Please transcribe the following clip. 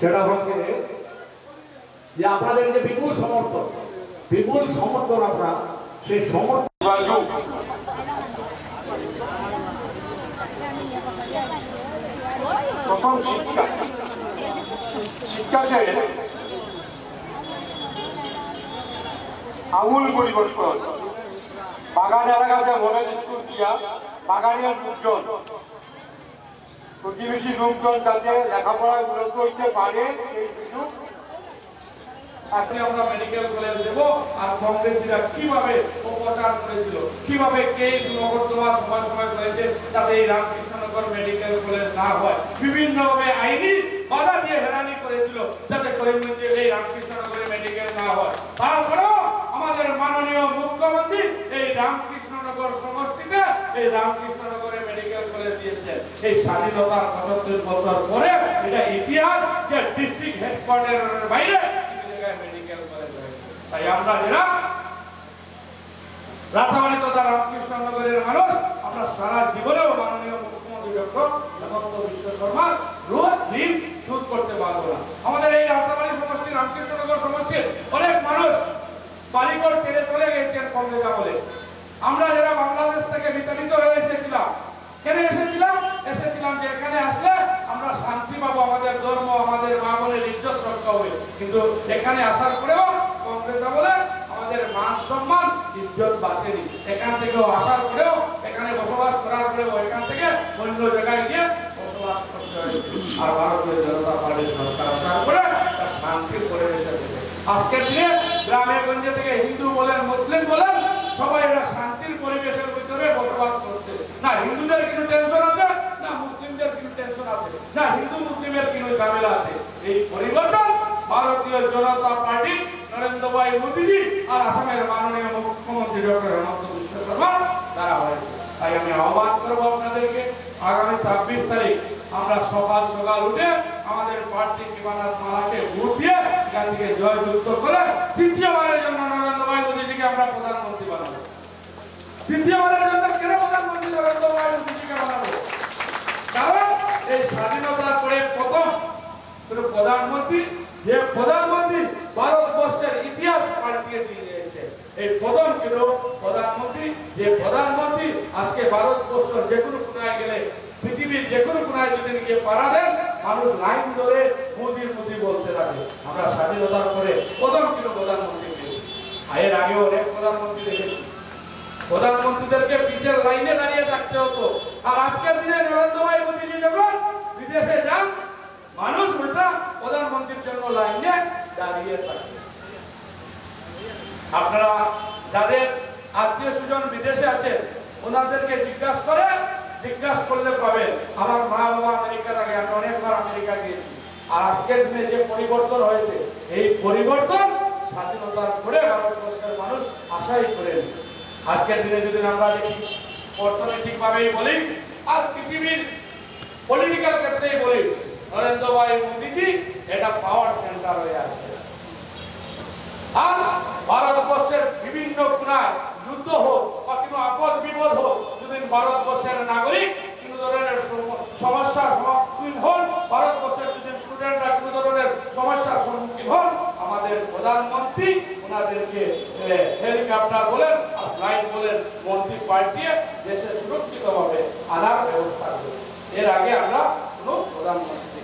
সেটা হচ্ছে যে আপনাদের যে বিপুল সমর্থন আপনারা সেই সমর্থন প্রথম শিক্ষাতে আমূল পরিবর্তন। বাগান এলাকাতে মডেল স্কুল দিয়া বাগানের লোকজন প্রতিবেশী লোকজন যাতে লেখাপড়ায় উন্নত হইতে পারে সেই সুযোগ আজকে আমরা মেডিকেল কলেজ দেব। আর কংগ্রেসীরা কিভাবে অপপ্রচার করেছিল, কিভাবে কে নগরসভা সময় করেছে যাতে এই রামকৃষ্ণনগর মেডিকেল কলেজ না হয়, বিভিন্নভাবে আইনি বাধা দিয়ে হেরানি করেছিল যাতে করিমগঞ্জে এই রামকৃষ্ণনগরে মেডিকেল না হয়। তারপরেও আমাদের মাননীয় মুখ্যমন্ত্রী এই রামকৃষ্ণনগর সমষ্টিতে এই রামকৃষ্ণনগরে মেডিকেল কলেজ দিয়েছেন। এই স্বাধীনতার ৭৫ বছর পরে এটা ইতিহাস যে ডিস্ট্রিক্ট হেডকোয়ার্টারের বাইরে মেডিকেল কলেজ হয়েছে। তাই আমরা যারা রাতাবাড়ি তথা রামকৃষ্ণনগরের মানুষ, আমরা সারা জীবনেও মাননীয় মুখ্যমন্ত্রী ডক্টর হেমন্ত বিশ্ব শর্মার ঋণ শোধ করতে পারবো না। আমাদের এই রাতাবাড়ি সমষ্টি, রামকৃষ্ণনগর সমষ্টির অনেক মানুষ বাড়িঘর ছেড়ে চলে গেছেন কংগ্রেস আমলে। আমরা যারা বাংলাদেশ থেকে বিতাড়িত হয়ে এসেছিলাম, কেন এসেছিলাম যে এখানে আসলে আমরা শান্তি পাবো, আমাদের ধর্ম, আমাদের মা বোনের ইজ্জত রক্ষা হবে। কিন্তু এখানে আসার পরেও কংগ্রেস আমলে আমাদের মান সম্মান ইজ্জত বাঁচেনি। এখান থেকেও আসার পরেও, এখানে বসবাস করার পরেও এখান থেকে অন্য জায়গায় গিয়ে বসবাস করতে হয়েছে। আর ভারতীয় জনতা পার্টির সরকার আসার পরে তার শান্তির পরিবেশ এসেছে। আজকের দিনে গ্রামে গঞ্জে থেকে হিন্দু বলেন, মুসলিম বলেন, সবাই এরা শান্তির পরিবেশের ভিতরে বসবাস করছে। না হিন্দুদের কোনো টেনশন আছে, না মুসলিমদের কোনো টেনশন আছে, না হিন্দু মুসলিমের কোনো ঝামেলা আছে। এই পরিবর্তন ভারতীয় জনতা পার্টি, নরেন্দ্র ভাই মোদীজি আর আসামের মাননীয় মুখ্যমন্ত্রী ডক্টর হেমন্ত বিশ্ব শর্মা দ্বারা হয়েছে। তাই আমি আহ্বান করবো আপনাদেরকে, আগামী ২৬ তারিখ আমরা সকাল উঠে আমাদের প্রার্থী কৃপানাথ মালাকে ভোট দিয়ে এখান থেকে জয়যুক্ত করে তৃতীয়বারের জন্য নরেন্দ্র ভাই মোদীজিকে আমরা প্রধানমন্ত্রী বানাবো। তৃতীয়বারের জন্য কেন প্রধানমন্ত্রী নরেন্দ্র ভাই মোদীজিকে বানাবো? কারণ এই স্বাধীনতার পরে প্রথম প্রধানমন্ত্রী, যে প্রধানমন্ত্রী ভারতবর্ষের ইতিহাস পাল্টিয়ে দিয়ে দিয়েছে। এই প্রথম ছিল প্রধানমন্ত্রী, যে প্রধানমন্ত্রী আজকে ভারতবর্ষের যে কোনো কোনায় গেলে, পৃথিবীর যে কোনো কোনায় যদি গিয়ে পাড়া দেন, মানুষ লাইন ধরে মোদি বলতে থাকে। আমরা স্বাধীনতার পরে প্রথম ছিল প্রধানমন্ত্রী। এর আগে অনেক প্রধানমন্ত্রী দেখেছি, প্রধানমন্ত্রীদেরকে পিঠের লাইনে দাঁড়িয়ে থাকতে হতো। আর আজকের দিনে নরেন্দ্র ভাই মোদীজি যখন বিদেশে যান, মানুষ উল্টা প্রধানমন্ত্রীর জন্য লাইনে দাঁড়িয়ে থাকে। আপনারা যাদের আত্মীয় স্বজন বিদেশে আছেন, ওনাদেরকে জিজ্ঞাসা করলে পাবেন। আমার মা বাবা আমেরিকার আগে, আমি অনেকবার আমেরিকা গিয়েছি। আর আজকের দিনে যে পরিবর্তন হয়েছে, এই পরিবর্তন স্বাধীনতার পরে ভারতবর্ষের মানুষ আশাই করেন। আজকের দিনে যদি আমরা দেখি, অর্থনৈতিক ভাবেই বলি আর পৃথিবীর পলিটিক্যাল ক্ষেত্রেই বলি, নরেন্দ্র ভাই মোদীজি এটা পাওয়ার সেন্টার হয়ে আছে। আর ভারতবর্ষের বিভিন্ন কোণায় যুদ্ধ হোক বা কোনো আপদ বিপদ হোক, যদি ভারতবর্ষের নাগরিক কোনো ধরনের সমস্যার সম্মুখীন হন, ভারতবর্ষের যদি স্টুডেন্টরা কোনো ধরনের সমস্যার সম্মুখীন হন, আমাদের প্রধানমন্ত্রী ওনাদেরকে হেলিকপ্টার বলেন আর ফ্লাইট বলেন মন্ত্রী পাল্টিয়ে দেশে সুরক্ষিতভাবে আনার ব্যবস্থা করেছে। এর আগে আমরা কোনো প্রধানমন্ত্রী